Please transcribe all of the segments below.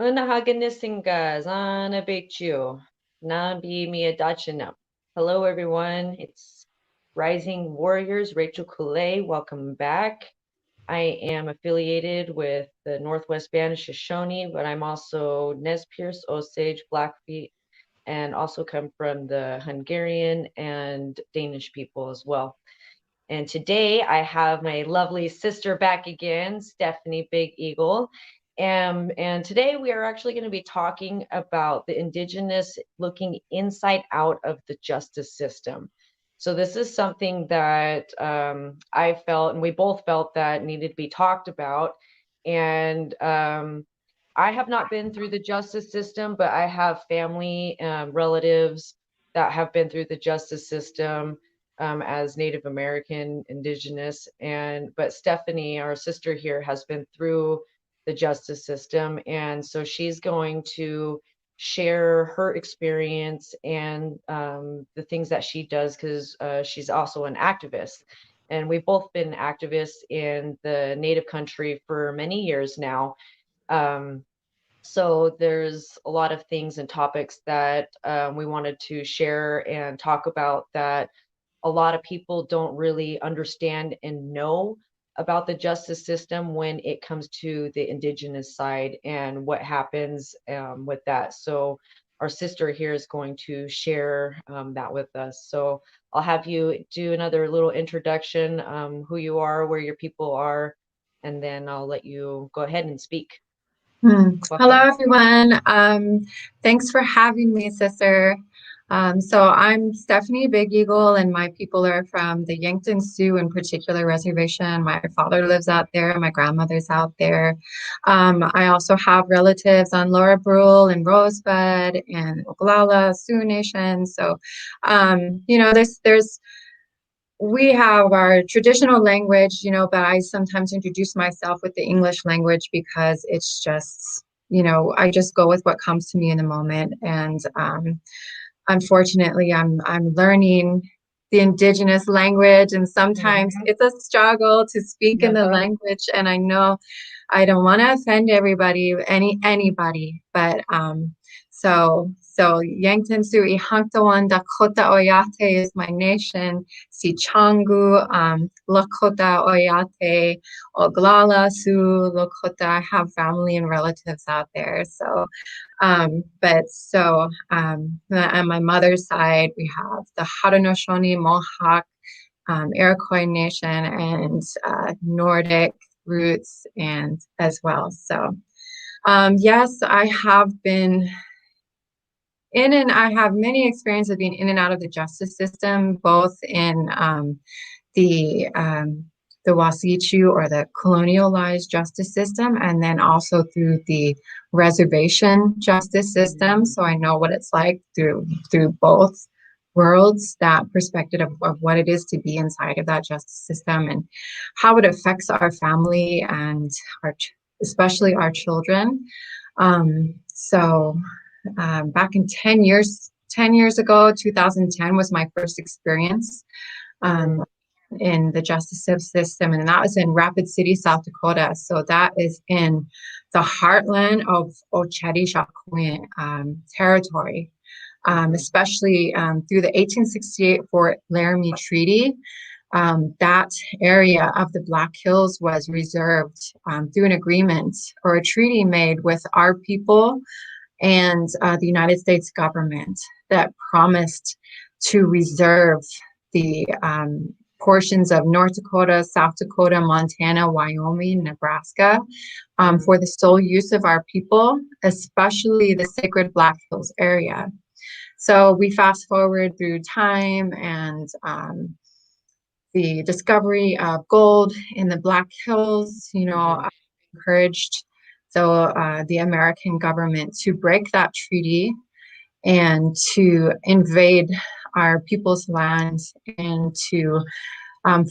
Unahaganisingas anabichu nabi miadachinam. Hello, everyone. It's Rising Warriors, Rachael Kulei. Welcome back. I am affiliated with the Northwest Band of Shoshone, but I'm also Nez Perce, Osage, Blackfeet, and also come from the Hungarian and Danish people as well. And today I have my lovely sister back again, Stephanie Big Eagle. And today we are actually going to be talking about the Indigenous looking inside out of the justice system. So this is something that I felt, and we both felt that needed to be talked about. And I have not been through the justice system, but I have family, relatives that have been through the justice system as Native American, Indigenous, but Stephanie, our sister here, has been through the justice system, and so she's going to share her experience and the things that she does because she's also an activist. And we've both been activists in the Native country for many years now. Um, so there's a lot of things and topics that we wanted to share and talk about that a lot of people don't really understand and know about the justice system when it comes to the Indigenous side and what happens with that. So our sister here is going to share that with us. So I'll have you do another little introduction, who you are, where your people are, and then I'll let you go ahead and speak. Hello, Welcome. everyone. Thanks for having me, sister. So I'm Stephanie Big Eagle, and my people are from the Yankton Sioux in particular reservation. My father lives out there, my grandmother's out there. I also have relatives on Laura Brule and Rosebud and Oglala Sioux Nation. So, there's we have our traditional language, but I sometimes introduce myself with the English language because it's just, I just go with what comes to me in the moment. And unfortunately, I'm learning the Indigenous language, and sometimes it's a struggle to speak in the language. And I know I don't want to offend anybody, but so Yankton Sioux Ihanktawan Dakota Oyate is my nation. Si Changu, Lakota Oyate, Oglala Sioux, Lakota. I have family and relatives out there. So, on my mother's side, we have the Haudenosaunee Mohawk, Iroquois Nation, and Nordic roots and as well. So yes, I have been I have many experiences of being in and out of the justice system, both in the Wasichu, or the colonialized justice system, and then also through the reservation justice system. So I know what it's like through both worlds, that perspective of what it is to be inside of that justice system and how it affects our family and especially our children. Back in 10 years ago, 2010 was my first experience in the justice system, and that was in Rapid City, South Dakota. So that is in the heartland of Oceti Sakowin territory, especially through the 1868 Fort Laramie Treaty. That area of the Black Hills was reserved through an agreement or a treaty made with our people and the United States government that promised to reserve the portions of North Dakota, South Dakota, Montana, Wyoming, Nebraska for the sole use of our people, especially the sacred Black Hills area. So we fast forward through time, and the discovery of gold in the Black Hills, encouraged the American government to break that treaty and to invade our people's lands and to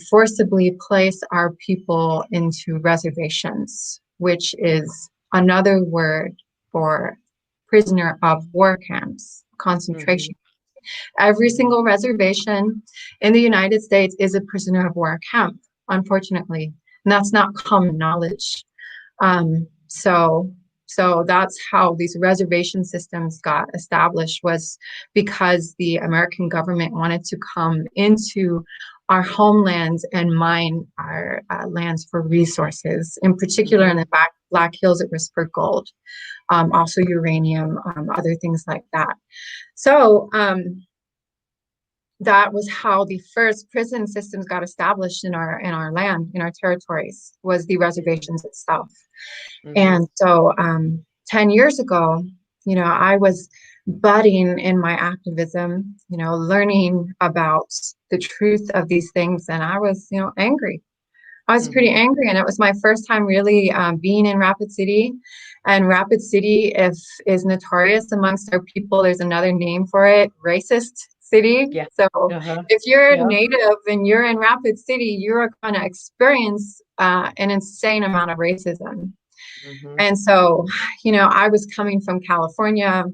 forcibly place our people into reservations, which is another word for prisoner of war camps, concentration. Every single reservation in the United States is a prisoner of war camp, unfortunately, and that's not common knowledge. So So that's how these reservation systems got established, was because the American government wanted to come into our homelands and mine our lands for resources. In particular, in the Black Hills, it was for gold, also uranium, other things like that. So that was how the first prison systems got established in our land, in our territories, was the reservations itself. And so 10 years ago, I was budding in my activism, learning about the truth of these things. And I was, angry. I was pretty angry. And it was my first time really being in Rapid City. And Rapid City is notorious amongst our people. There's another name for it, racist city. Yeah. So if you're a native and you're in Rapid City, you're going to experience an insane amount of racism. And so, I was coming from California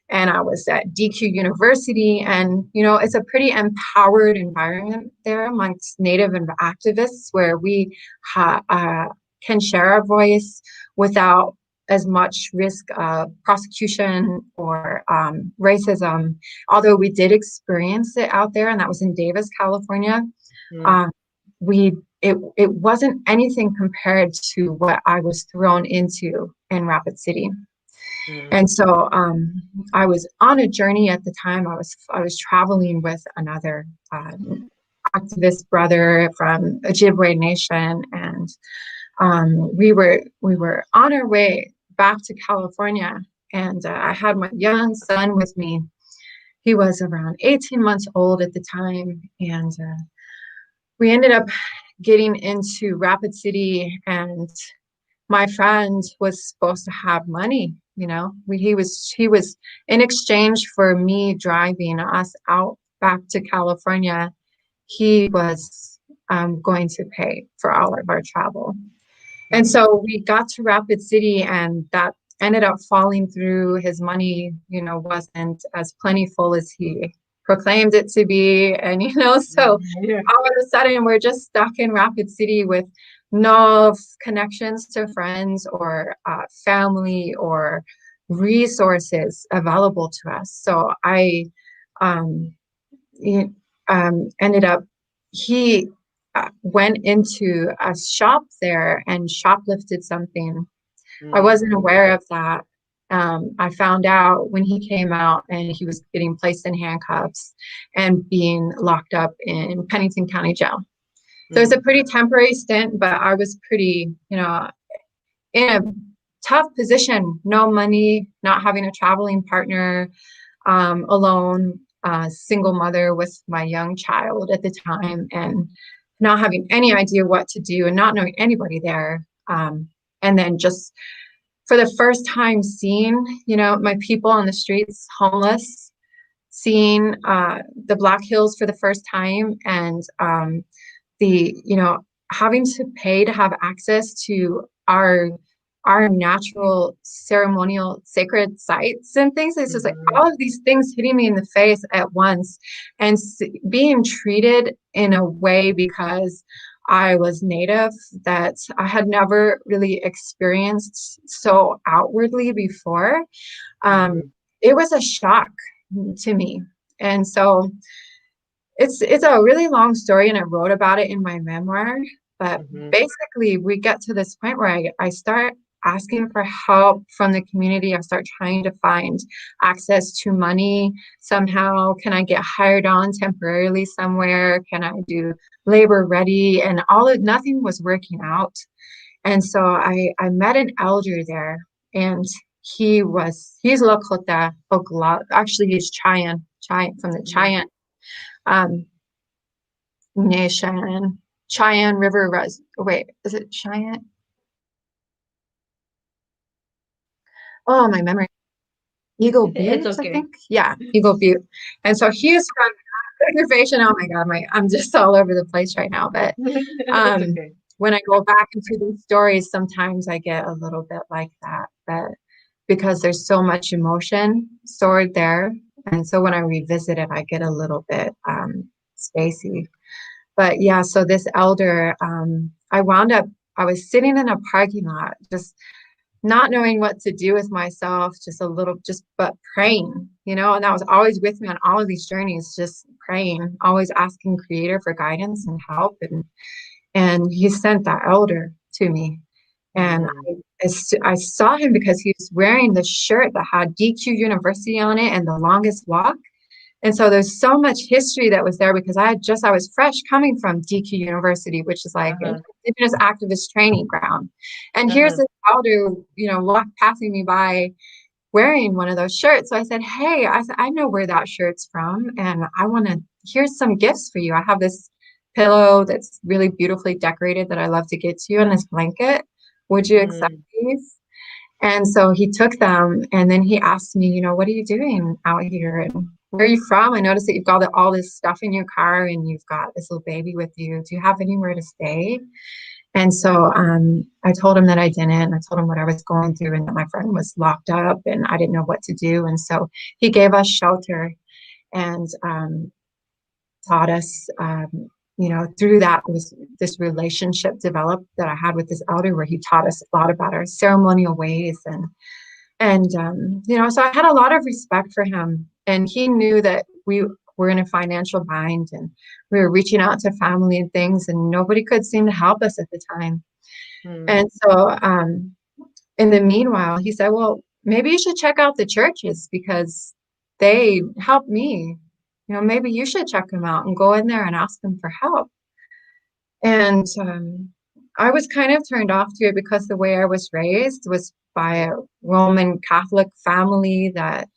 and I was at DQ University, and, it's a pretty empowered environment there amongst Native and activists where we can share our voice without as much risk of prosecution or racism, although we did experience it out there, and that was in Davis, California. It wasn't anything compared to what I was thrown into in Rapid City. And so I was on a journey at the time. I was traveling with another activist brother from Ojibwe Nation, and we were on our way back to California, and I had my young son with me. He was around 18 months old at the time, and we ended up getting into Rapid City, and my friend was supposed to have money. He was in exchange for me driving us out back to California. He was going to pay for all of our travel. And so we got to Rapid City, and that ended up falling through. His money, wasn't as plentiful as he proclaimed it to be. And, so all of a sudden we're just stuck in Rapid City with no connections to friends or family or resources available to us. So I ended up, he went into a shop there and shoplifted something. I wasn't aware of that. I found out when he came out, and he was getting placed in handcuffs and being locked up in Pennington County Jail. So it's a pretty temporary stint, but I was pretty, in a tough position, no money, not having a traveling partner, alone, single mother with my young child at the time, and not having any idea what to do and not knowing anybody there. And then just for the first time seeing, my people on the streets, homeless, seeing the Black Hills for the first time, and having to pay to have access to our natural ceremonial sacred sites and things. It's just like all of these things hitting me in the face at once, and being treated in a way because I was Native that I had never really experienced so outwardly before. It was a shock to me. And so it's a really long story, and I wrote about it in my memoir. But basically, we get to this point where I start asking for help from the community. I start trying to find access to money somehow. Can I get hired on temporarily somewhere? Can I do labor ready? And nothing was working out. And so I met an elder there, and he's Lakota, actually he's Cheyenne from the Cheyenne Nation, Cheyenne River is it Cheyenne? Oh, my memory. Eagle Butte, I think. Yeah, Eagle Butte. And so he's from reservation. Oh my God, I'm just all over the place right now. But when I go back into these stories, sometimes I get a little bit like that. But because there's so much emotion stored there, and so when I revisit it, I get a little bit spacey. But yeah, so this elder, I was sitting in a parking lot, just not knowing what to do with myself, but praying, and that was always with me on all of these journeys, just praying, always asking Creator for guidance and help. And he sent that elder to me. And I saw him because he was wearing the shirt that had DQ University on it and the longest walk. And so there's so much history that was there because I was fresh coming from DQ University, which is like an Indigenous activist training ground. And here's this elder, passing me by wearing one of those shirts. So I said, hey, I know where that shirt's from. And here's some gifts for you. I have this pillow that's really beautifully decorated that I love to get to you, and this blanket. Would you accept these? And so he took them, and then he asked me, what are you doing out here? And where are you from? I noticed that you've got all this stuff in your car and you've got this little baby with you. Do you have anywhere to stay? And so I told him that I didn't. I told him what I was going through and that my friend was locked up and I didn't know what to do. And so he gave us shelter and taught us, through that was this relationship developed that I had with this elder where he taught us a lot about our ceremonial ways. And so I had a lot of respect for him. And he knew that we were in a financial bind and we were reaching out to family and things, and nobody could seem to help us at the time. And so in the meanwhile, he said, well, maybe you should check out the churches because they helped me. Maybe you should check them out and go in there and ask them for help. And I was kind of turned off to it because the way I was raised was by a Roman Catholic family that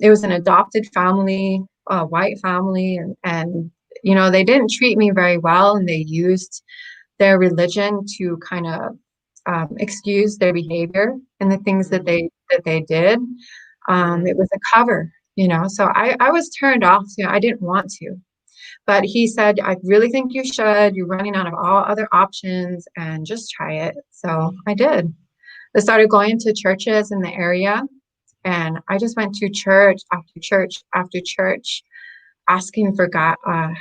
it was an adopted family, a white family, and they didn't treat me very well, and they used their religion to kind of excuse their behavior and the things that they did. It was a cover, so I was turned off. I didn't want to. But he said, I really think you should. You're running out of all other options and just try it. So I did. I started going to churches in the area, and I just went to church after church after church asking for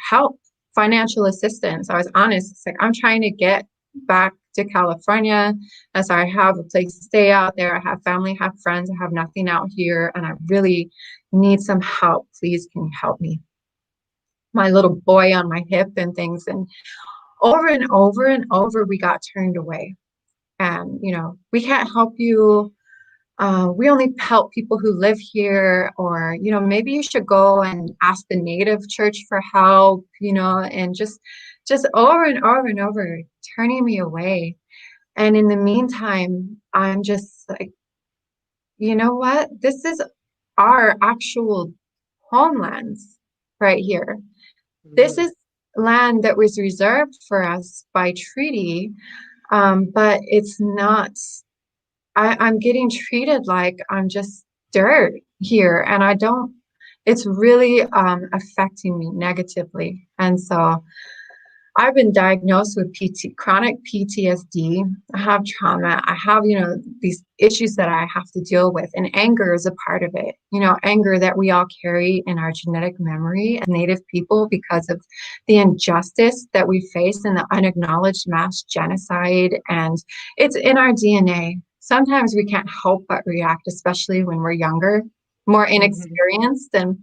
help, financial assistance. I was honest. It's like, I'm trying to get back to California. And so I have a place to stay out there. I have family, I have friends. I have nothing out here, and I really need some help. Please, can you help me? My little boy on my hip and things. And over and over and over, we got turned away. And, we can't help you. We only help people who live here, or, maybe you should go and ask the native church for help, and just over and over and over, turning me away. And in the meantime, I'm just like, you know what? This is our actual homelands right here. This is land that was reserved for us by treaty, but it's not. I'm getting treated like I'm just dirt here, and it's really affecting me negatively. And so I've been diagnosed with chronic PTSD. I have trauma. I have, these issues that I have to deal with, and anger is a part of it. Anger that we all carry in our genetic memory as Native people because of the injustice that we face and the unacknowledged mass genocide, and it's in our DNA. Sometimes we can't help but react, especially when we're younger, more inexperienced. And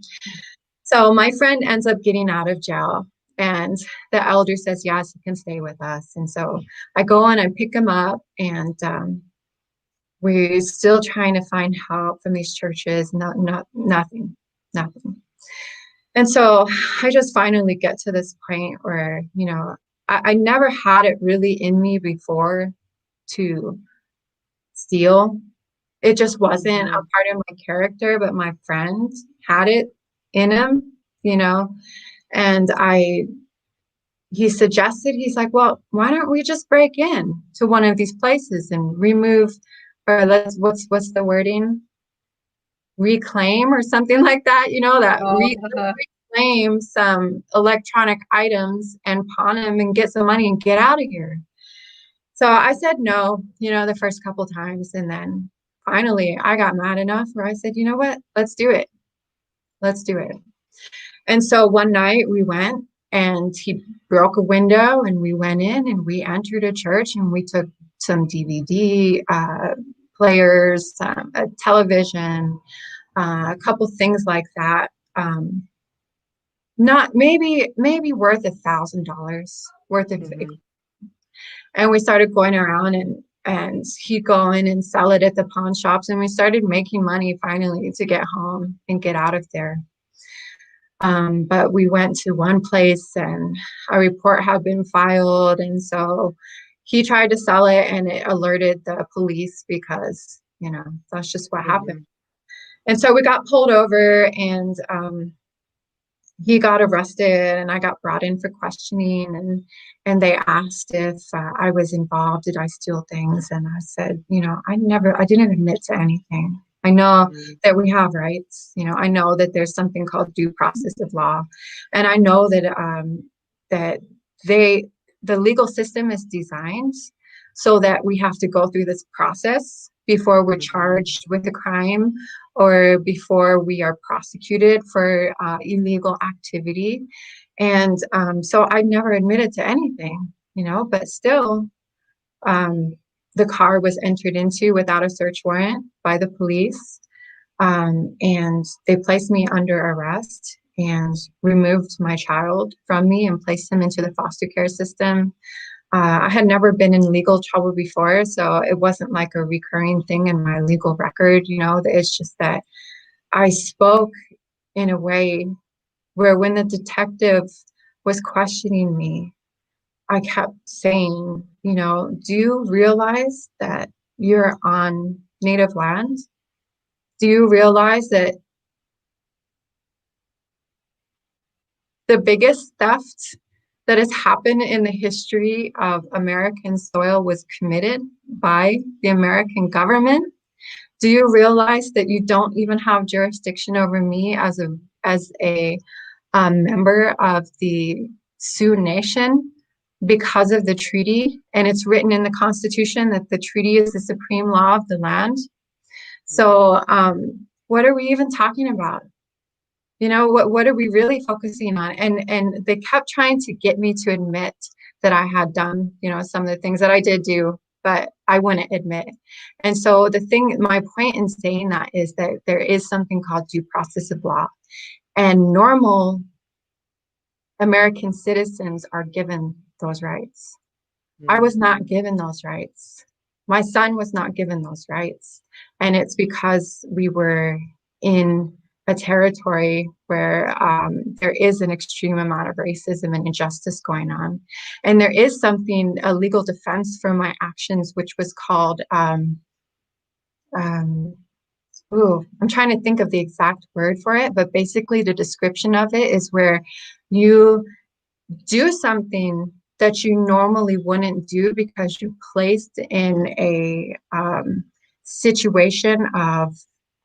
so my friend ends up getting out of jail. And the elder says, yes, you can stay with us. And so I go and I pick him up, and we're still trying to find help from these churches. Nothing. And so I just finally get to this point where, I never had it really in me before to steal. It just wasn't a part of my character, but my friend had it in him, and he suggested, he's like, well, why don't we just break in to one of these places and what's the wording? Reclaim or something like that, reclaim some electronic items and pawn them and get some money and get out of here. So I said no, the first couple times. And then finally I got mad enough where I said, you know what, let's do it. And so one night we went, and he broke a window, and we went in and we entered a church, and we took some DVD players, a television, a couple things like that. Not maybe worth $1,000 worth of, and we started going around and he'd go in and sell it at the pawn shops, and we started making money finally to get home and get out of there. But we went to one place and a report had been filed, and so he tried to sell it and it alerted the police because, you know, that's just what happened. And so we got pulled over, and he got arrested, and I got brought in for questioning, and they asked if I was involved. Did I steal things? And I said, you know, I didn't admit to anything. I know that we have rights. You know, I know that there's something called due process of law, and I know that the legal system is designed so that we have to go through this process before we're charged with a crime or before we are prosecuted for illegal activity. And so I never admitted to anything, you know, but still, the car was entered into without a search warrant by the police. And they placed me under arrest and removed my child from me and placed him into the foster care system. I had never been in legal trouble before, so it wasn't like a recurring thing in my legal record. You know, it's just that I spoke in a way where when the detective was questioning me, I kept saying, you know, do you realize that you're on Native land? Do you realize that the biggest theft that has happened in the history of American soil was committed by the American government? Do you realize that you don't even have jurisdiction over me as a member of the Sioux Nation because of the treaty? And it's written in the Constitution that the treaty is the supreme law of the land. So what are we even talking about? You know, what are we really focusing on? And they kept trying to get me to admit that I had done, you know, some of the things that I did do, but I wouldn't admit. And so my point in saying that is that there is something called due process of law, and normal American citizens are given those rights. I was not given those rights. My son was not given those rights. And it's because we were in a territory where there is an extreme amount of racism and injustice going on. And there is a legal defense for my actions, which was called, I'm trying to think of the exact word for it, but basically the description of it is where you do something that you normally wouldn't do because you're placed in a situation of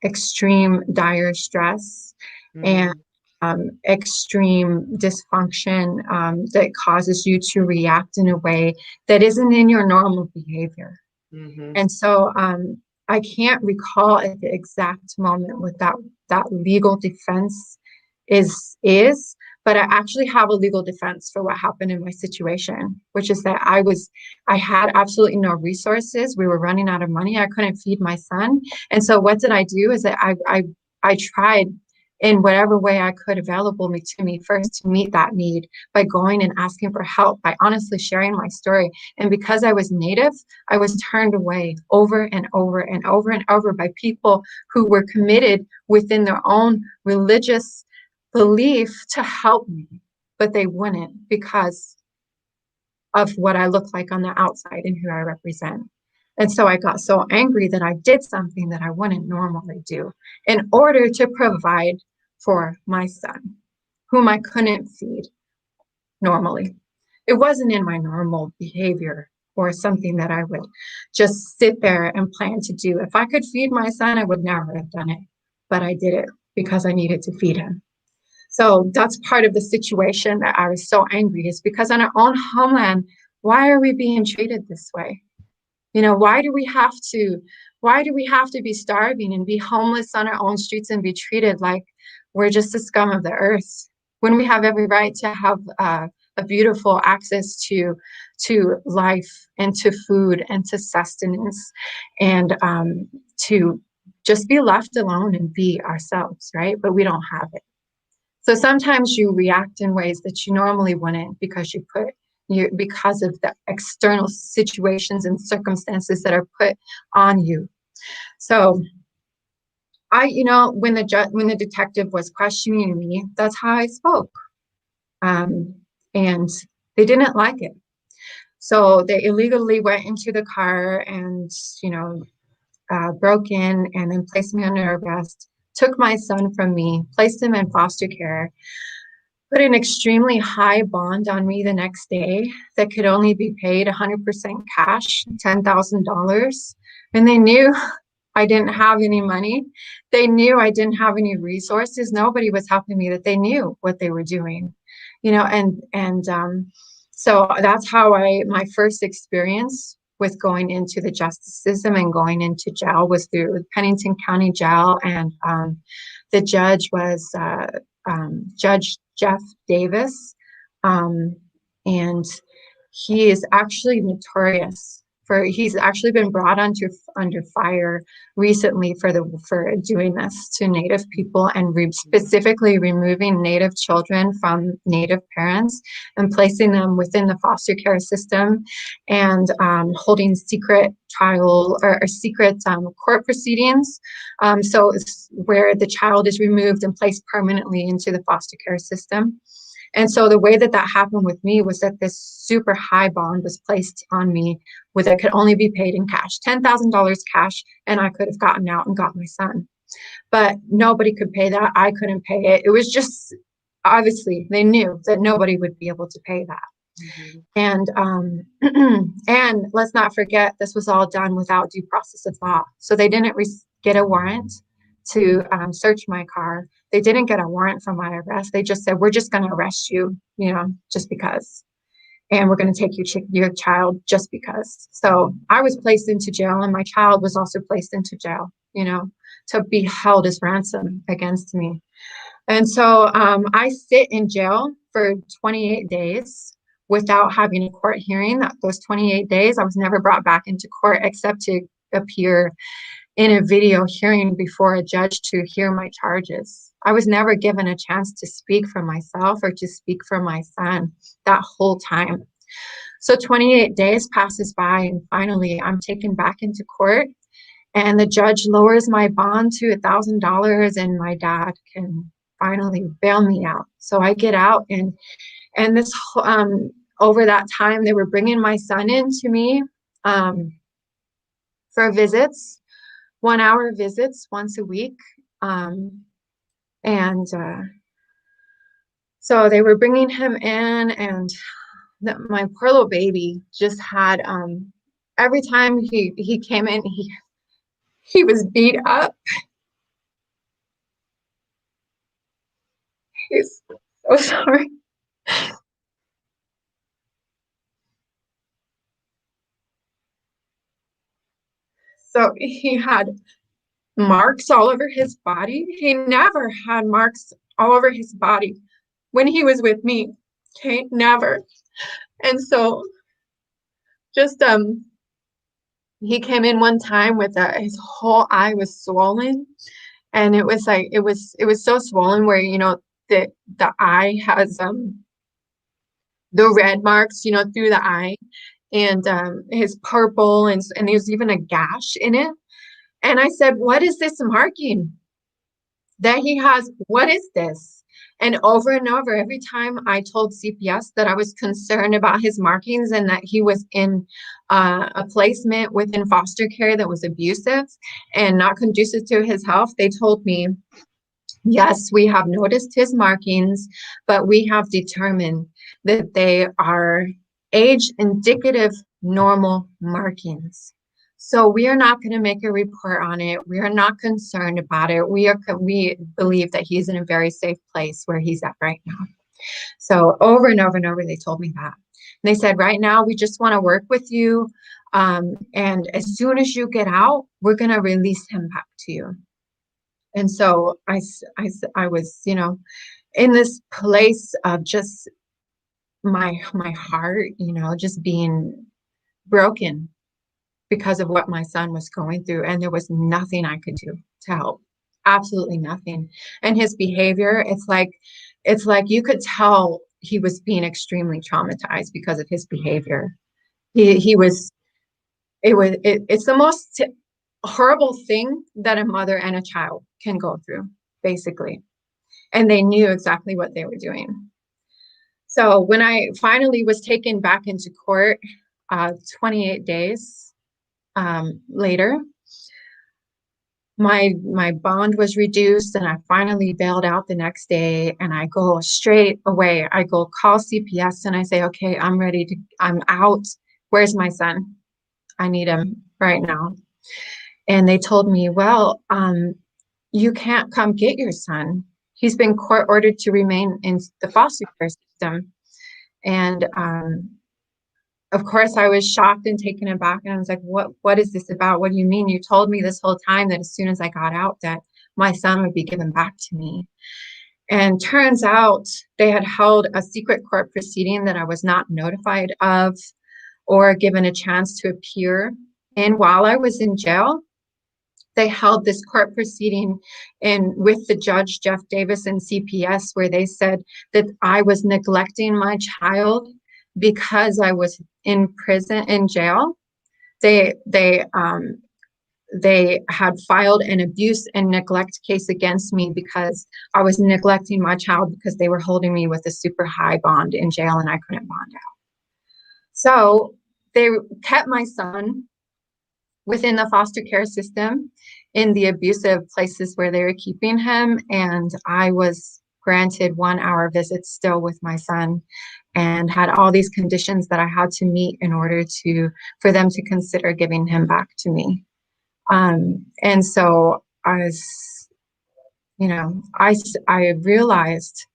extreme dire stress and extreme dysfunction that causes you to react in a way that isn't in your normal behavior. And so I can't recall at the exact moment what that legal defense is, but I actually have a legal defense for what happened in my situation, which is that I had absolutely no resources. We were running out of money. I couldn't feed my son. And so what did I do is that I tried in whatever way I could available to me first to meet that need by going and asking for help, by honestly sharing my story. And because I was Native, I was turned away over and over and over and over by people who were committed within their own religious belief to help me, but they wouldn't because of what I look like on the outside and who I represent. And so I got so angry that I did something that I wouldn't normally do in order to provide for my son, whom I couldn't feed normally. It wasn't in my normal behavior or something that I would just sit there and plan to do. If I could feed my son, I would never have done it, but I did it because I needed to feed him. So that's part of the situation that I was so angry, is because on our own homeland, why are we being treated this way? You know, why do we have to be starving and be homeless on our own streets and be treated like we're just the scum of the earth when we have every right to have a a beautiful access to life and to food and to sustenance, and to just be left alone and be ourselves, right? But we don't have it. So sometimes you react in ways that you normally wouldn't because because of the external situations and circumstances that are put on you. So when the detective was questioning me, that's how I spoke. And they didn't like it. So they illegally went into the car and, broke in and then placed me under arrest, took my son from me, placed him in foster care, put an extremely high bond on me the next day that could only be paid 100% cash, $10,000. And they knew I didn't have any money. They knew I didn't have any resources. Nobody was helping me, that they knew what they were doing, so that's how my first experience with going into the justice system and going into jail was through Pennington County Jail. And the judge was Judge Jeff Davis. And he is actually notorious he's actually been brought under fire recently for doing this to Native people, and specifically removing Native children from Native parents and placing them within the foster care system, and holding secret trial or secret court proceedings. So it's where the child is removed and placed permanently into the foster care system. And so the way that happened with me was that this super high bond was placed on me, with it could only be paid in cash, $10,000 cash, and I could have gotten out and got my son. But nobody could pay that. I couldn't pay it. It was just, obviously, they knew that nobody would be able to pay that. And and let's not forget, this was all done without due process of law. So they didn't get a warrant to search my car. They didn't get a warrant for my arrest. They just said, we're just going to arrest you, just because. And we're going to take your child just because. So I was placed into jail, and my child was also placed into jail, to be held as ransom against me. And so I sit in jail for 28 days without having a court hearing. Those 28 days, I was never brought back into court except to appear in a video hearing before a judge to hear my charges. I was never given a chance to speak for myself or to speak for my son that whole time. So 28 days passes by, and finally I'm taken back into court, and the judge lowers my bond to $1,000, and my dad can finally bail me out. So I get out, and this over that time they were bringing my son in to me for visits, 1-hour visits once a week. So they were bringing him in, and my poor little baby just had, every time he came in, he was beat up. He's so sorry. So he had marks all over his body. He never had marks all over his body when he was with me. Okay, never. And so just he came in one time with his whole eye was swollen, and it was like it was so swollen where the eye has the red marks through the eye, and his purple, and there's even a gash in it. And I said, what is this marking that he has? What is this? And over, every time I told CPS that I was concerned about his markings and that he was in a placement within foster care that was abusive and not conducive to his health, they told me, yes, we have noticed his markings, but we have determined that they are age indicative normal markings. So we are not going to make a report on it. We are not concerned about it. We believe that he's in a very safe place where he's at right now. So over and over, they told me that. And they said, right now, we just want to work with you. And as soon as you get out, we're going to release him back to you. And so I was, in this place of just my heart, you know, just being broken because of what my son was going through, and there was nothing I could do to help. Absolutely nothing. And his behavior, it's like you could tell he was being extremely traumatized because of his behavior. He was it's the most horrible thing that a mother and a child can go through, basically. And they knew exactly what they were doing. So when I finally was taken back into court, 28 days later, my bond was reduced, and I finally bailed out the next day, and I go straight away. I go call CPS and I say, okay, I'm out. Where's my son? I need him right now. And they told me, well, you can't come get your son. He's been court ordered to remain in the foster care system. And of course, I was shocked and taken aback, and I was like, what is this about? What do you mean? You told me this whole time that as soon as I got out that my son would be given back to me. And turns out they had held a secret court proceeding that I was not notified of or given a chance to appear in while I was in jail. They held this court proceeding with the judge, Jeff Davis, and CPS, where they said that I was neglecting my child because I was in prison, in jail. They had filed an abuse and neglect case against me because I was neglecting my child because they were holding me with a super high bond in jail and I couldn't bond out. So they kept my son within the foster care system in the abusive places where they were keeping him. And I was granted 1 hour visits still with my son, and had all these conditions that I had to meet in order for them to consider giving him back to me. And so I was, you know, I realized,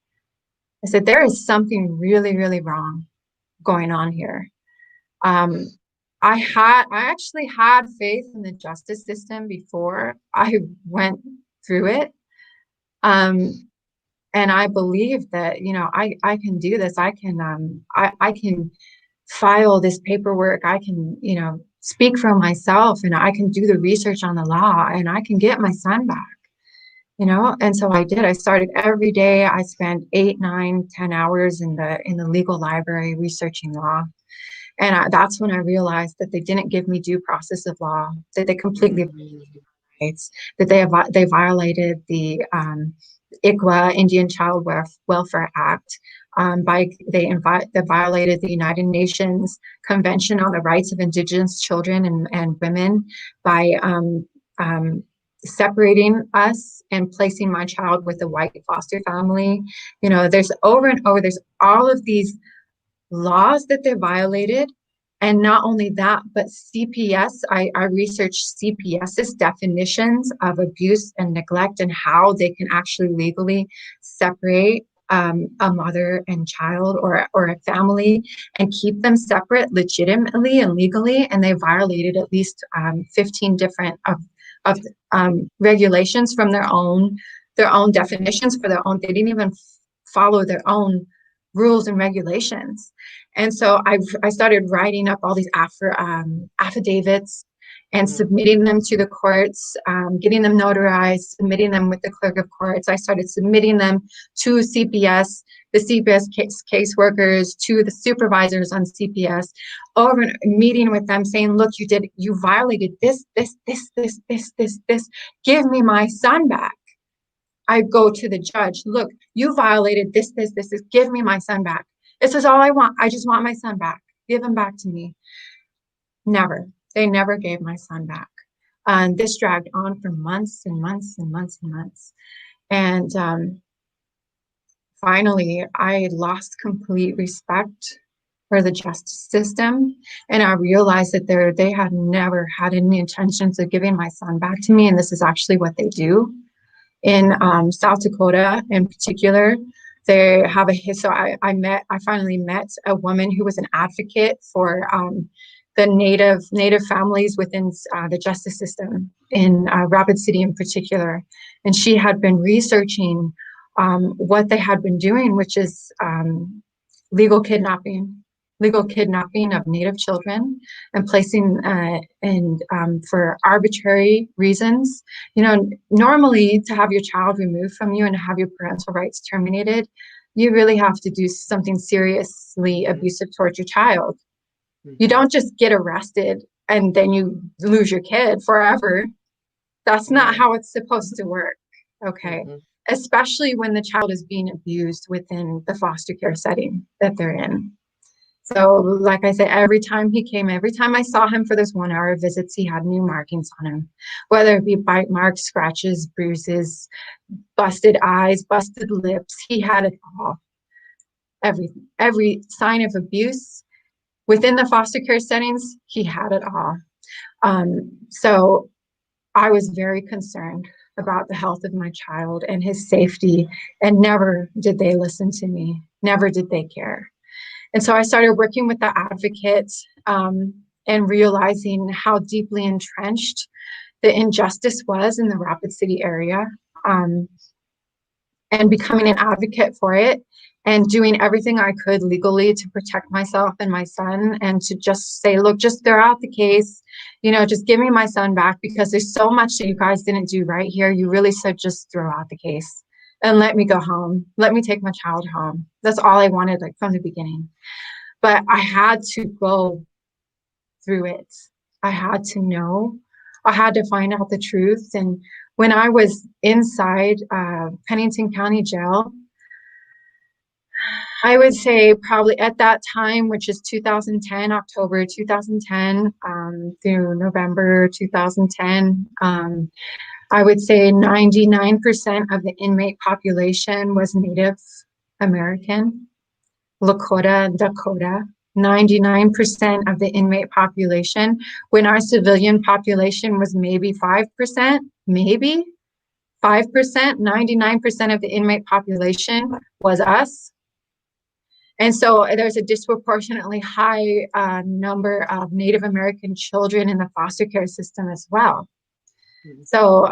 I said, there is something really, really wrong going on here. I actually had faith in the justice system before I went through it. And I believe that, you know, I can do this. I can file this paperwork. I can, you know, speak for myself, and I can do the research on the law, and I can get my son back, you know? And so I did. I started every day. I spent 8, 9, 10 hours in the legal library researching law. And that's when I realized that they didn't give me due process of law, that they completely rights, that they violated the ICWA, Indian Child Welfare Act. They violated the United Nations Convention on the Rights of Indigenous Children and Women by separating us and placing my child with a white foster family. You know, there's over and over, there's all of these laws that they violated. And not only that, but CPS, I researched CPS's definitions of abuse and neglect and how they can actually legally separate a mother and child or a family and keep them separate legitimately and legally. And they violated at least 15 different regulations from their own definitions for their own. They didn't even follow their own rules and regulations. And so I started writing up all these affidavits and submitting them to the courts, getting them notarized, submitting them with the clerk of courts. I started submitting them to CPS, the CPS caseworkers, to the supervisors on CPS, over and meeting with them saying, look, you violated this. Give me my son back. I go to the judge, look, you violated this, give me my son back. This is all I want. I just want my son back. Give him back to me. Never. They never gave my son back. And this dragged on for months and months and months and months. And finally, I lost complete respect for the justice system. And I realized that they had never had any intentions of giving my son back to me. And this is actually what they do. In South Dakota in particular, they have so I finally met a woman who was an advocate for the native families within the justice system in Rapid City in particular. And she had been researching what they had been doing, which is legal kidnapping of Native children and placing for arbitrary reasons. Normally to have your child removed from you and to have your parental rights terminated, you really have to do something seriously abusive towards your child. You don't just get arrested and then you lose your kid forever. That's not how it's supposed to work. Okay. Especially when the child is being abused within the foster care setting that they're in. So like I said, every time I saw him for those 1 hour visits, he had new markings on him, whether it be bite marks, scratches, bruises, busted eyes, busted lips. He had it all. Every sign of abuse within the foster care settings, he had it all. So I was very concerned about the health of my child and his safety, and never did they listen to me. Never did they care. And so I started working with the advocates and realizing how deeply entrenched the injustice was in the Rapid City area, and becoming an advocate for it and doing everything I could legally to protect myself and my son, and to just say, look, just throw out the case, just give me my son back, because there's so much that you guys didn't do right here. You really should just throw out the case and let me go home. Let me take my child home. That's all I wanted, like from the beginning. But I had to go through it. I had to know. I had to find out the truth. And when I was inside Pennington County Jail, I would say probably at that time, which is 2010, October 2010 through November 2010, I would say 99% of the inmate population was Native American, Lakota, and Dakota. 99% of the inmate population, when our civilian population was maybe 5%, maybe 5%, 99% of the inmate population was us. And so there's a disproportionately high number of Native American children in the foster care system as well. So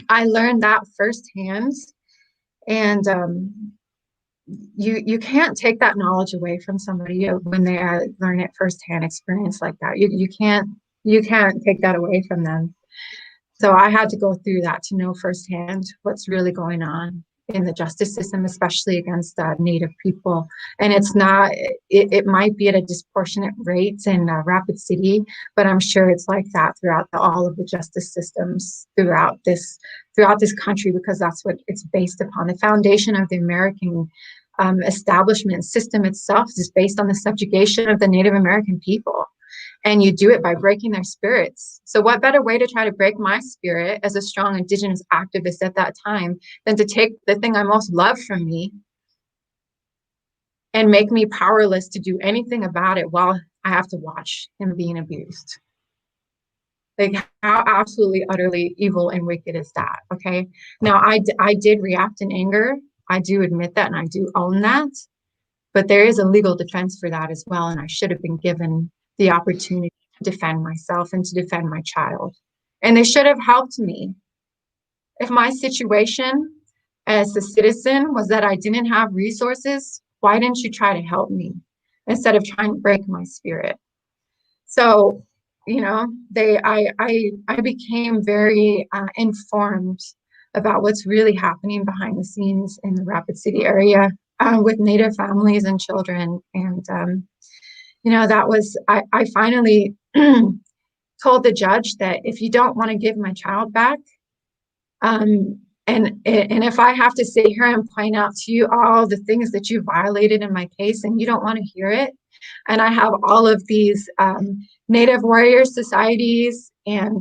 I learned that firsthand, and you can't take that knowledge away from somebody when they learn it firsthand experience like that. You can't take that away from them. So I had to go through that to know firsthand what's really going on in the justice system, especially against Native people. And it might be at a disproportionate rate in Rapid City, but I'm sure it's like that throughout all of the justice systems throughout this country, because that's what it's based upon. The foundation of the American establishment system itself is based on the subjugation of the Native American people. And you do it by breaking their spirits. So what better way to try to break my spirit as a strong Indigenous activist at that time than to take the thing I most love from me and make me powerless to do anything about it while I have to watch him being abused? Like, how absolutely, utterly evil and wicked is that? Okay. Now, I did react in anger. I do admit that, and I do own that. But there is a legal defense for that as well. And I should have been given the opportunity to defend myself and to defend my child. And they should have helped me. If my situation as a citizen was that I didn't have resources, why didn't you try to help me instead of trying to break my spirit? So, I became very informed about what's really happening behind the scenes in the Rapid City area with Native families and children. And that was, I finally told the judge that if you don't want to give my child back, and if I have to sit here and point out to you all the things that you violated in my case and you don't want to hear it, and I have all of these Native warrior societies and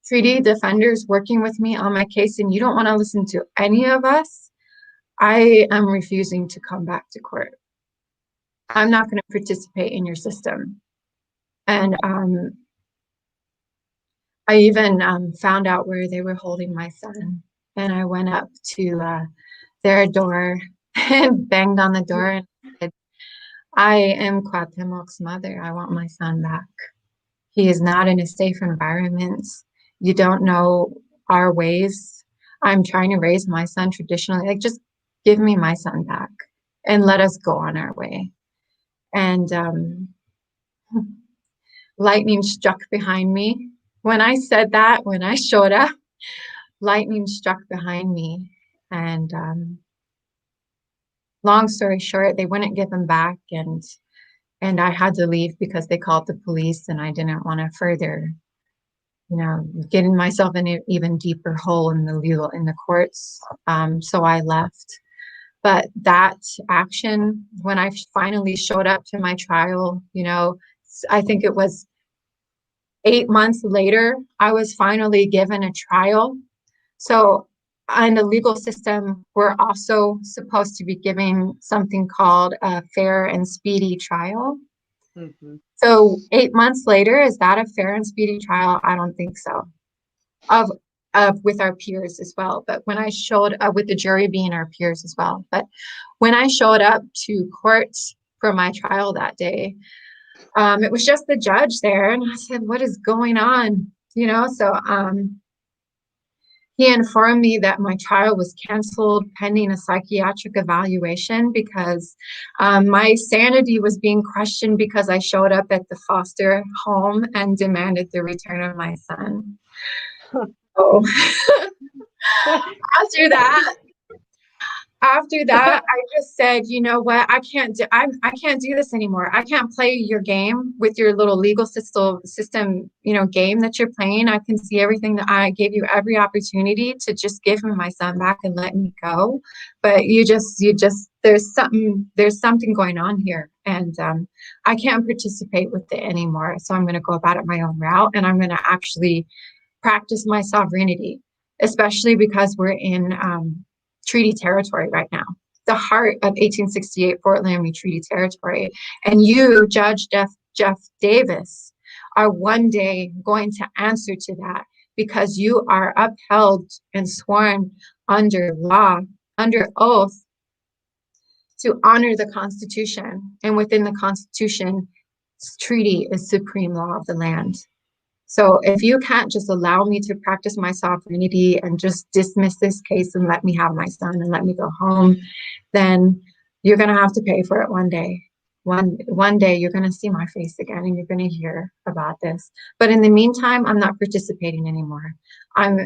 treaty defenders working with me on my case, and you don't want to listen to any of us, I am refusing to come back to court. I'm not going to participate in your system. And I even found out where they were holding my son. And I went up to their door and banged on the door and said, I am Cuauhtemoc's mother. I want my son back. He is not in a safe environment. You don't know our ways. I'm trying to raise my son traditionally. Like, just give me my son back and let us go on our way. And lightning struck behind me. When I said that, when I showed up, lightning struck behind me. And long story short, they wouldn't give him back. And I had to leave because they called the police, and I didn't want to further, getting myself in an even deeper hole in the courts. So I left. But that action, when I finally showed up to my trial, I think it was 8 months later, I was finally given a trial. So in the legal system, we're also supposed to be giving something called a fair and speedy trial. Mm-hmm. So 8 months later, is that a fair and speedy trial? I don't think so. With our peers as well. But when I showed up, with the jury being our peers as well. But when I showed up to court for my trial that day, it was just the judge there. And I said, what is going on? So he informed me that my trial was canceled pending a psychiatric evaluation because my sanity was being questioned because I showed up at the foster home and demanded the return of my son. So after that, I just said, you know what? I can't do this anymore. I can't play your game with your little legal system, game that you're playing. I can see everything that I gave you every opportunity to just give me my son back and let me go. But you just, there's something going on here, and I can't participate with it anymore. So I'm going to go about it my own route, and I'm going to actually practice my sovereignty, especially because we're in treaty territory right now, the heart of 1868 Fort Laramie Treaty Territory. And you, Judge Jeff Davis, are one day going to answer to that, because you are upheld and sworn under law, under oath, to honor the Constitution. And within the Constitution, treaty is supreme law of the land. So if you can't just allow me to practice my sovereignty and just dismiss this case and let me have my son and let me go home, then you're going to have to pay for it one day. One day you're going to see my face again and you're going to hear about this. But in the meantime, I'm not participating anymore. I'm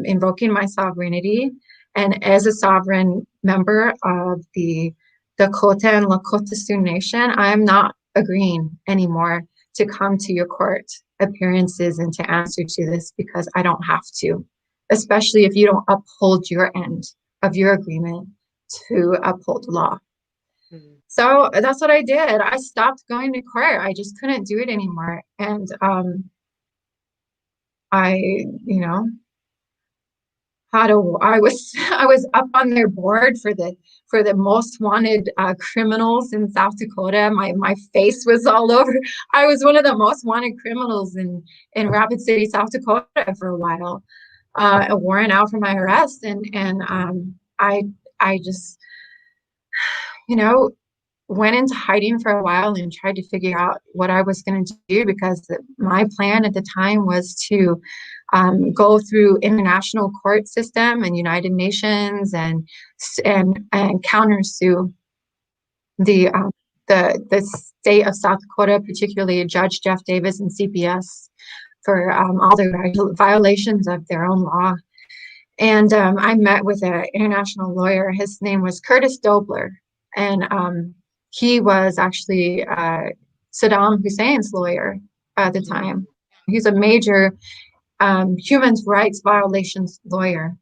invoking my sovereignty, and as a sovereign member of the Dakota and Lakota Sioux Nation, I'm not agreeing anymore to come to your court appearances and to answer to this, because I don't have to, especially if you don't uphold your end of your agreement to uphold law. Mm-hmm. So that's what I did. I stopped going to court. I just couldn't do it anymore. And I was up on their board for the most wanted criminals in South Dakota. My face was all over. I was one of the most wanted criminals in Rapid City, South Dakota for a while. A warrant out for my arrest, and I just went into hiding for a while and tried to figure out what I was going to do, because my plan at the time was to go through international court system and United Nations and countersue the state of South Dakota, particularly Judge Jeff Davis and CPS, for all their violations of their own law. And I met with an international lawyer. His name was Curtis Dobler, and he was actually Saddam Hussein's lawyer at the time. He's a major human rights violations lawyer.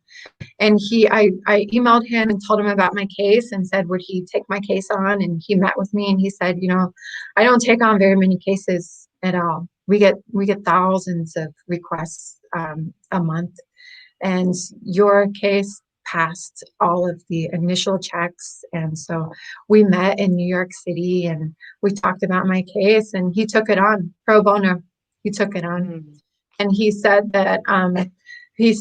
And I emailed him and told him about my case and said, would he take my case on? And he met with me and he said, I don't take on very many cases at all. We get thousands of requests a month. And your case passed all of the initial checks. And so we met in New York City and we talked about my case, and he took it on pro bono. He took it on. Mm-hmm. And he said that he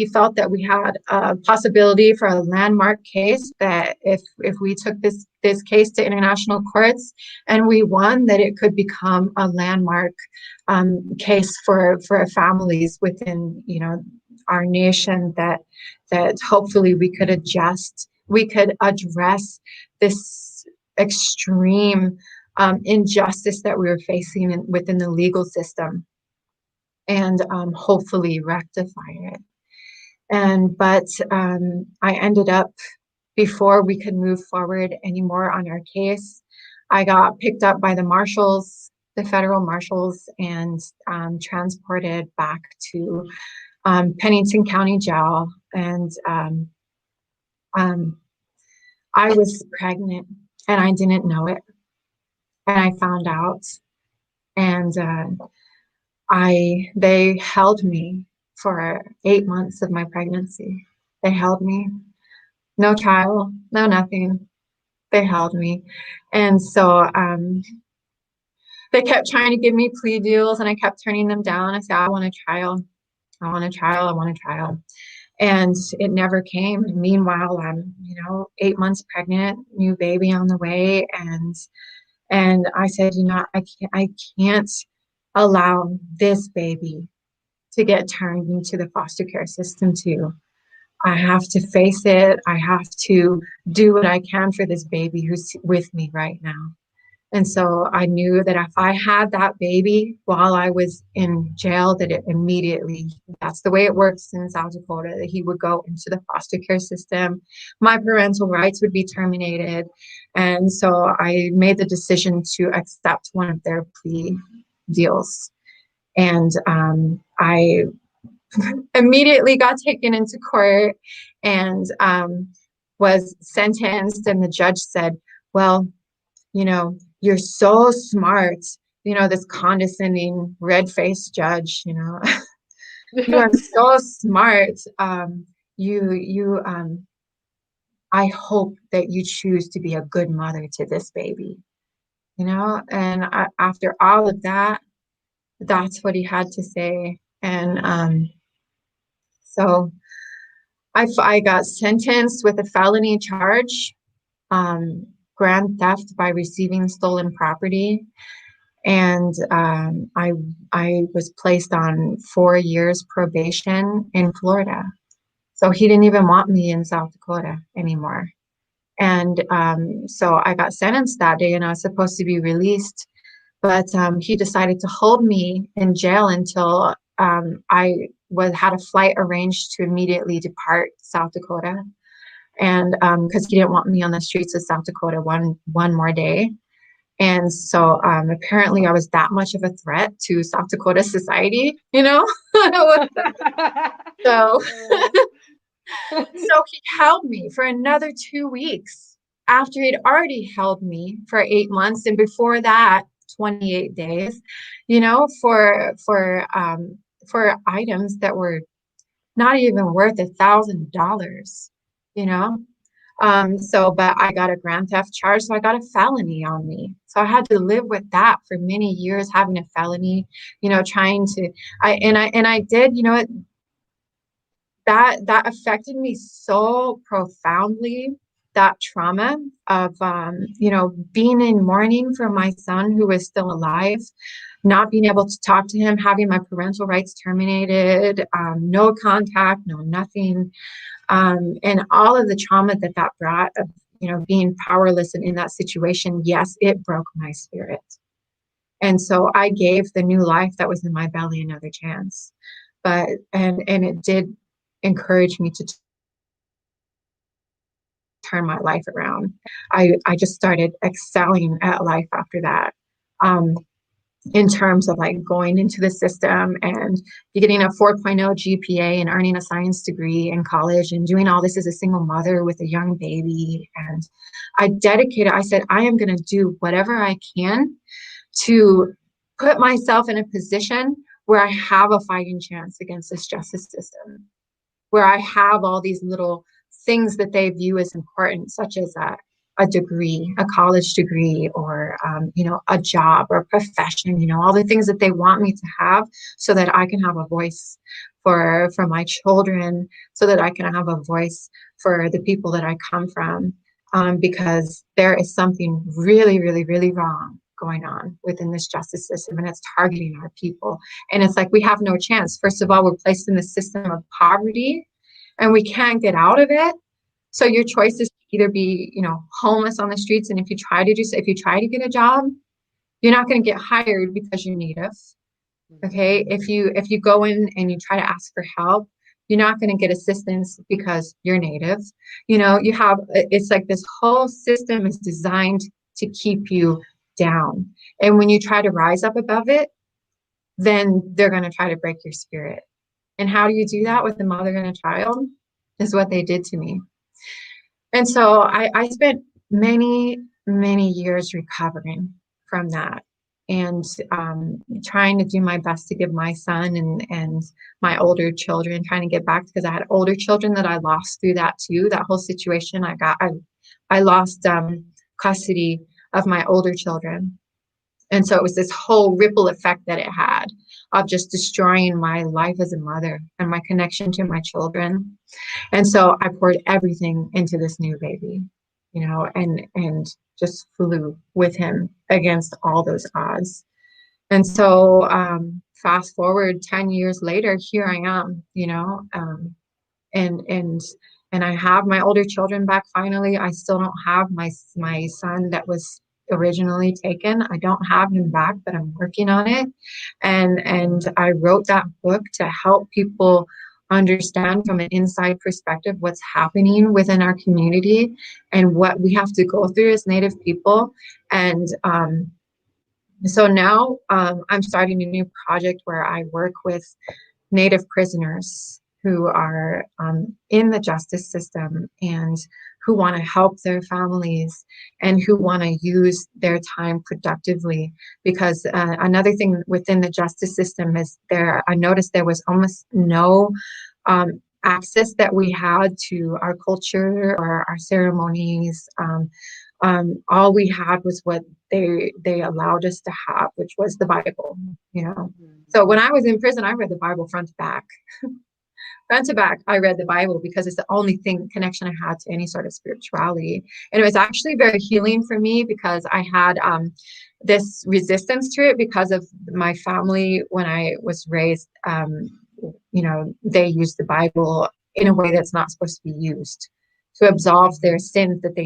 felt that we had a possibility for a landmark case, that if we took this case to international courts and we won, that it could become a landmark case for families within our nation, that hopefully we could adjust we could address this extreme injustice that we were facing within the legal system, and hopefully rectify it. But I ended up, before we could move forward anymore on our case, I got picked up by the marshals, the federal marshals, and transported back to Pennington County Jail. And I was pregnant and I didn't know it. And I found out, and they held me for 8 months of my pregnancy. They held me, no trial, no nothing. They held me. And so they kept trying to give me plea deals, and I kept turning them down. I said, I want a trial. I want a trial. I want a trial. And it never came. And meanwhile, I'm, 8 months pregnant, new baby on the way. And I said, I can't allow this baby to get turned into the foster care system too. I have to face it. I have to do what I can for this baby who's with me right now. And so I knew that if I had that baby while I was in jail, that it immediately, that's the way it works in South Dakota, that he would go into the foster care system. My parental rights would be terminated. And so I made the decision to accept one of their plea deals. And I immediately got taken into court and was sentenced. And the judge said, well, you're so smart, this condescending red-faced judge, you are so smart. I hope that you choose to be a good mother to this baby, and after all of that, that's what he had to say. And so I got sentenced with a felony charge, grand theft by receiving stolen property. And I was placed on 4 years probation in Florida. So he didn't even want me in South Dakota anymore. And so I got sentenced that day, and I was supposed to be released. But he decided to hold me in jail until I had a flight arranged to immediately depart South Dakota. And because he didn't want me on the streets of South Dakota one more day. And so apparently I was that much of a threat to South Dakota society, So, so he held me for another 2 weeks after he'd already held me for 8 months. And before that, 28 days, for items that were not even worth $1,000, but I got a grand theft charge, so I got a felony on me. So I had to live with that for many years, having a felony, trying to, I did, that affected me so profoundly, that trauma of, being in mourning for my son who was still alive, not being able to talk to him, having my parental rights terminated, no contact, no nothing. And all of the trauma that brought of, being powerless and in that situation, yes, it broke my spirit. And so I gave the new life that was in my belly another chance. And it did encourage me to turn my life around. I just started excelling at life after that. In terms of like going into the system and getting a 4.0 GPA and earning a science degree in college and doing all this as a single mother with a young baby. And I said, I am going to do whatever I can to put myself in a position where I have a fighting chance against this justice system, where I have all these little things that they view as important, such as a degree, a college degree, or, a job or a profession, all the things that they want me to have so that I can have a voice for my children, so that I can have a voice for the people that I come from, because there is something really, really, really wrong going on within this justice system, and it's targeting our people. And it's like, we have no chance. First of all, we're placed in the system of poverty and we can't get out of it. So your choice is to either be, homeless on the streets. And if you try to get a job, you're not going to get hired because you're Native. Okay. If you go in and you try to ask for help, you're not going to get assistance because you're Native. It's like this whole system is designed to keep you down. And when you try to rise up above it, then they're going to try to break your spirit. And how do you do that with a mother and a child? Is what they did to me. And so I spent many, many years recovering from that, and trying to do my best to give my son and my older children, trying to get back, because I had older children that I lost through that too. That whole situation, I lost custody of my older children. And so it was this whole ripple effect that it had of just destroying my life as a mother and my connection to my children. And so I poured everything into this new baby, and just flew with him against all those odds. And so fast forward 10 years later, here I am, and I have my older children back finally. I still don't have my son that was originally taken. I don't have him back, but I'm working on it. And I wrote that book to help people understand from an inside perspective what's happening within our community and what we have to go through as Native people. And so now I'm starting a new project where I work with Native prisoners who are in the justice system and who want to help their families and who want to use their time productively. Because another thing within the justice system is I noticed there was almost no access that we had to our culture or our ceremonies. All we had was what they allowed us to have, which was the Bible. So when I was in prison, I read the Bible front to back. Front to back, I read the Bible because it's the only connection I had to any sort of spirituality. And it was actually very healing for me because I had this resistance to it because of my family. When I was raised, they used the Bible in a way that's not supposed to be used, to absolve their sins that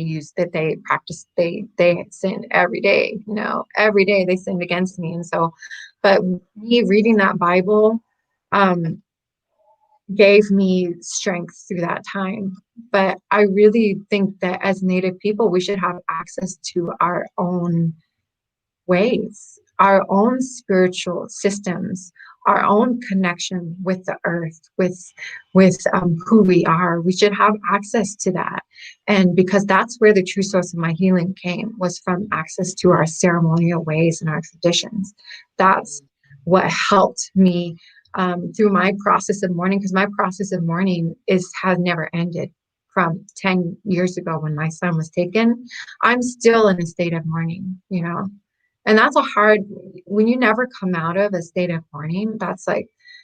they practice. They sin every day, every day they sinned against me. And so, but me reading that Bible gave me strength through that time. But I really think that as Native people, we should have access to our own ways, our own spiritual systems, our own connection with the earth, with who we are. We should have access to that. And because that's where the true source of my healing came, was from access to our ceremonial ways and our traditions. That's what helped me through my process of mourning, because my process of mourning has never ended. From 10 years ago when my son was taken, I'm still in a state of mourning, and that's when you never come out of a state of mourning,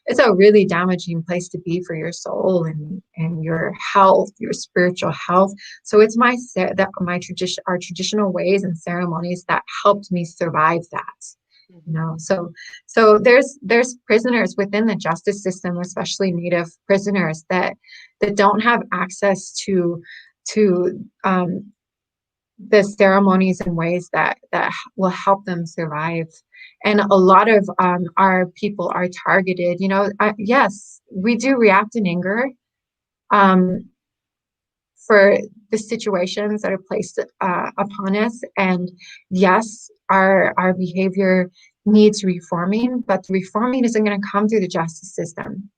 it's a really damaging place to be for your soul and your health, your spiritual health. So it's our traditional ways and ceremonies that helped me survive that. So there's prisoners within the justice system, especially Native prisoners that don't have access to the ceremonies and ways that will help them survive. And a lot of our people are targeted. Yes, we do react in anger for the situations that are placed upon us. And yes, our behavior needs reforming, but the reforming isn't going to come through the justice system.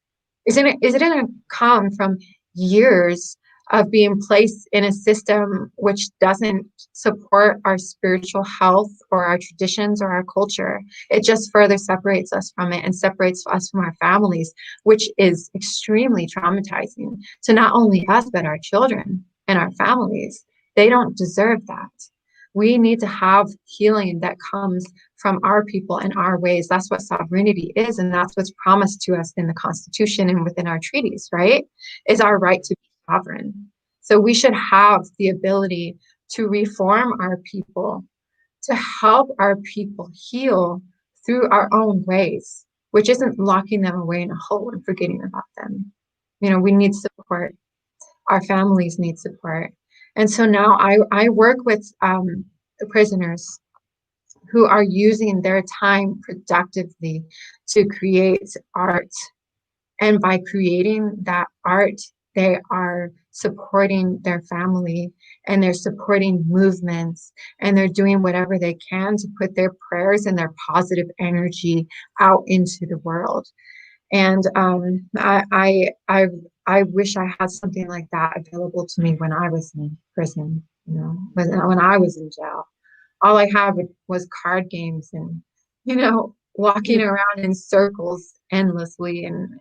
Is it going to come from years of being placed in a system which doesn't support our spiritual health or our traditions or our culture? It just further separates us from it and separates us from our families, which is extremely traumatizing to not only us, but our children and our families. They don't deserve that. We need to have healing that comes from our people and our ways. That's what sovereignty is, and that's what's promised to us in the Constitution and within our treaties, right? Is our right to be sovereign. So we should have the ability to reform our people, to help our people heal through our own ways, which isn't locking them away in a hole and forgetting about them. We need support. Our families need support. And so now I work with prisoners who are using their time productively to create art. And by creating that art, they are supporting their family and they're supporting movements and they're doing whatever they can to put their prayers and their positive energy out into the world. And I wish I had something like that available to me when I was in prison, when I was in jail. All I had was card games and, walking around in circles endlessly. And,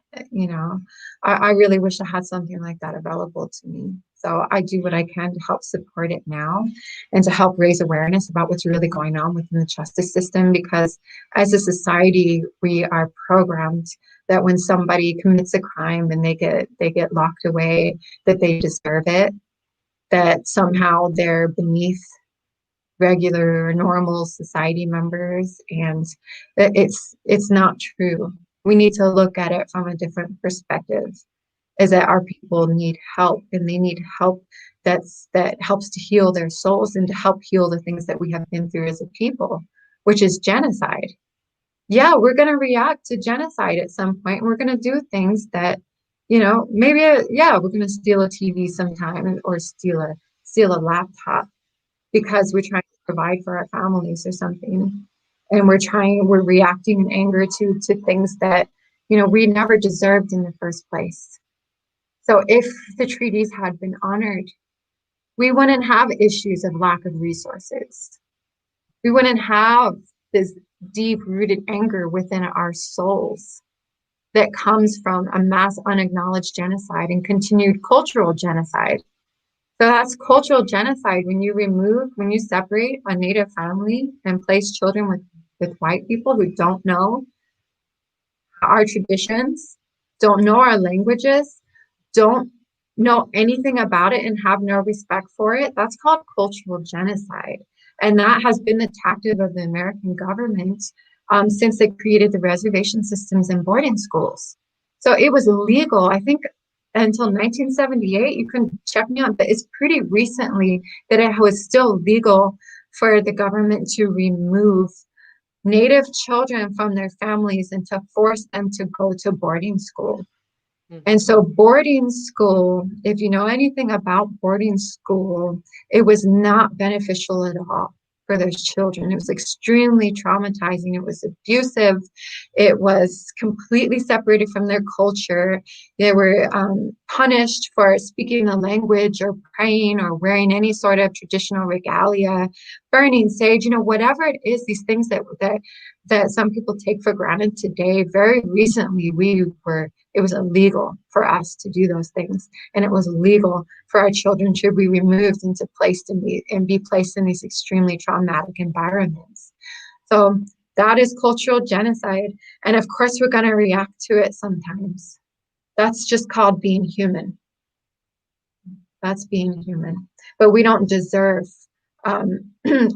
I really wish I had something like that available to me. So I do what I can to help support it now and to help raise awareness about what's really going on within the justice system, because as a society, we are programmed that when somebody commits a crime and they get locked away, that they deserve it, that somehow they're beneath regular normal society members, and it's not true. We need to look at it from a different perspective, is that our people need help, and they need help that helps to heal their souls and to help heal the things that we have been through as a people, which is genocide. Yeah, we're going to react to genocide at some point. We're going to do things that, maybe, yeah, we're going to steal a TV sometime or steal a laptop because we're trying to provide for our families or something. And we're reacting in anger to things that, we never deserved in the first place. So if the treaties had been honored, we wouldn't have issues of lack of resources. We wouldn't have this deep rooted anger within our souls that comes from a mass unacknowledged genocide and continued cultural genocide. So that's cultural genocide when you separate a Native family and place children with white people who don't know our traditions, don't know our languages, don't know anything about it and have no respect for it. That's called cultural genocide. And that has been the tactic of the American government since they created the reservation systems in boarding schools. So it was illegal, I think, until 1978. You can check me on, but it's pretty recently that it was still legal for the government to remove Native children from their families and to force them to go to boarding school. And so boarding school, if you know anything about boarding school, it was not beneficial at all for those children. It was extremely traumatizing. It was abusive. It was completely separated from their culture. They were punished for speaking the language or praying or wearing any sort of traditional regalia, burning sage, whatever it is, these things that some people take for granted today. Very recently, it was illegal for us to do those things. And it was illegal for our children to be removed and be placed in these extremely traumatic environments. So that is cultural genocide. And of course, we're going to react to it sometimes. That's just called being human. That's being human. But we don't deserve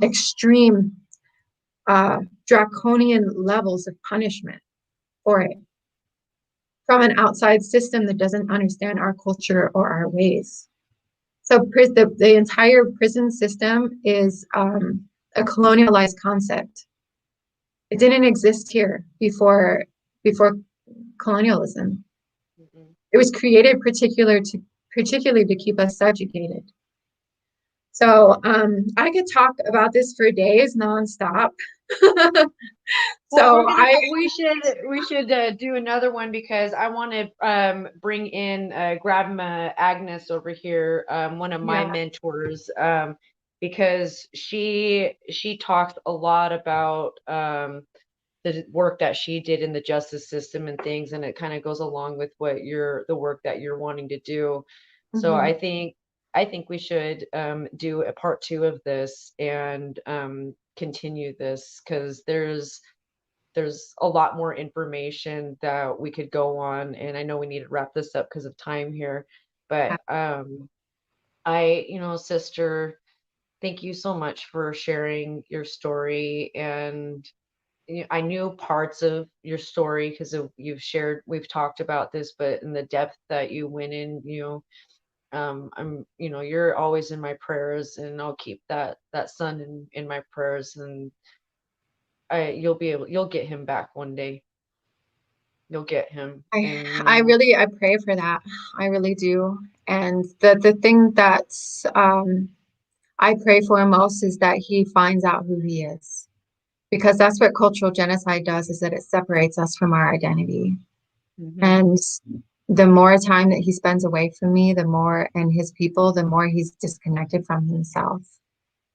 extreme draconian levels of punishment for it from an outside system that doesn't understand our culture or our ways. So the entire prison system is a colonialized concept. It didn't exist here before colonialism. It was created particularly to keep us subjugated. So I could talk about this for days nonstop. Well, we should do another one, because I want to bring in Grandma Agnes over here, one of my mentors, because she talks a lot about the work that she did in the justice system and things, and it kind of goes along with the work that you're wanting to do. So I think we should do a part 2 of this and continue this, because there's a lot more information that we could go on, and I know we need to wrap this up because of time here. But sister, thank you so much for sharing your story. And I knew parts of your story because we've talked about this, but in the depth that you went in, you're always in my prayers, and I'll keep that son in my prayers, and you'll get him back one day. You'll get him, and I pray for that. I really do. And the thing that I pray for him most is that he finds out who he is, because that's what cultural genocide does, is that it separates us from our identity. Mhm. And the more time that he spends away from me, the more, and his people, the more he's disconnected from himself.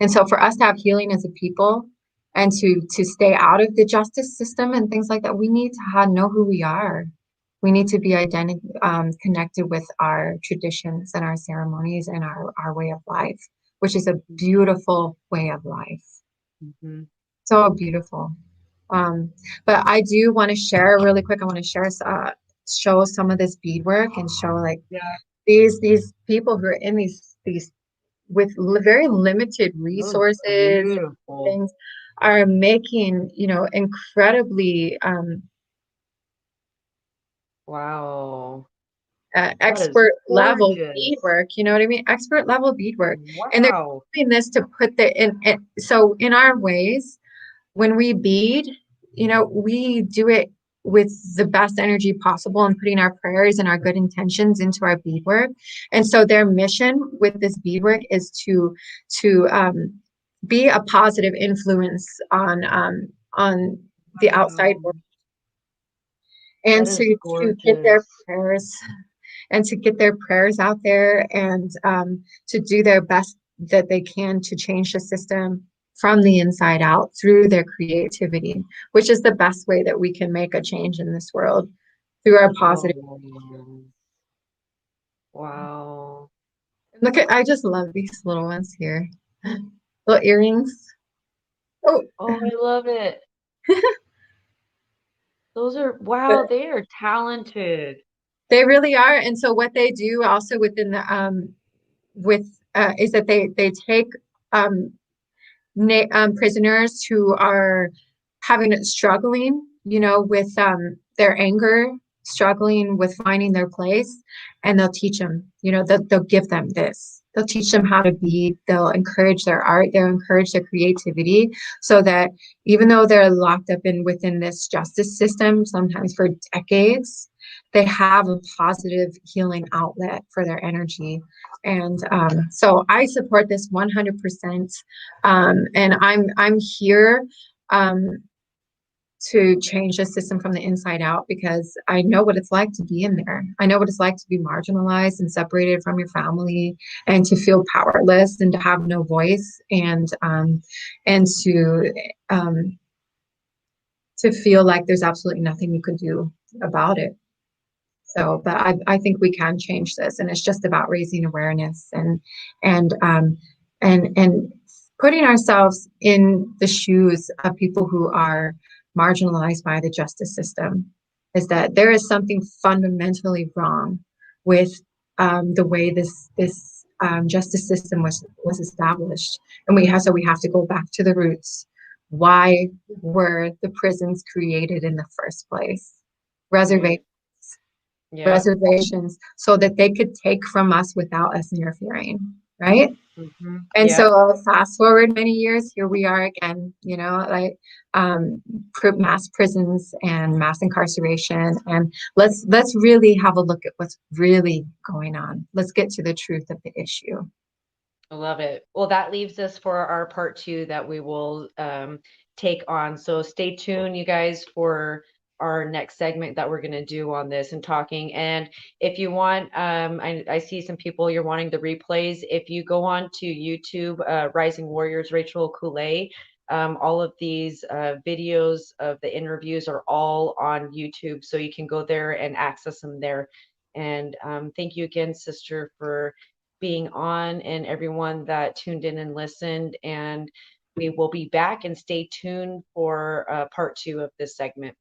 And so for us to have healing as a people and to stay out of the justice system and things like that, we need to know who we are. We need to be connected with our traditions and our ceremonies and our way of life, which is a beautiful way of life. Mhm. So beautiful. But I do want to share really quick. I want to show some of this beadwork and show like Yeah, these people who are in these with very limited that was resources, beautiful. things are making, incredibly Wow, that is expert level gorgeous. beadwork. You know what I mean? Expert level beadwork, and they're Wow. doing this to put so in our ways, when we bead, we do it with the best energy possible and putting our prayers and our good intentions into our beadwork. And so their mission with this beadwork is to be a positive influence on the outside Wow, world, and that is to get their gorgeous. prayers out there, and to do their best that they can to change the system from the inside out through their creativity, which is the best way that we can make a change in this world, through our positive. Oh, wow. I just love these little ones here. Little earrings. Oh, Oh, I love it. Those are, but wow, they are talented. they really are. And so what they do also within the with is that they take um prisoners who are struggling, with their anger, struggling with finding their place, and they'll teach them, they'll give them this. They'll teach them how to be, they'll encourage their art, they'll encourage their creativity, so that even though they're locked up within this justice system, sometimes for decades, they have a positive healing outlet for their energy. And so I support this 100%. And I'm here to change the system from the inside out, because I know what it's like to be in there. I know what it's like to be marginalized and separated from your family, and to feel powerless and to have no voice, and to feel like there's absolutely nothing you could do about it. So, but I think we can change this, and it's just about raising awareness and and putting ourselves in the shoes of people who are marginalized by the justice system. Is that there is something fundamentally wrong with the way this justice system was established, and we have to go back to the roots. Why were the prisons created in the first place? Right. Reservations Yeah. reservations so that they could take from us without us interfering, right? And Yeah. so fast forward many years, here we are again, like mass prisons and mass incarceration. And let's really have a look at what's really going on. Let's get to the truth of the issue. I love it. Well, that leaves us for our part two that we will take on. So stay tuned, you guys, for our next segment that we're going to do on this and talking. And if you want, I see some people, you're wanting the replays. If you go on to YouTube, Rising Warriors, Rachael Kulei, all of these videos of the interviews are all on YouTube. So you can go there and access them there. And thank you again, sister, for being on, and everyone that tuned in and listened. And we will be back, and stay tuned for part two of this segment.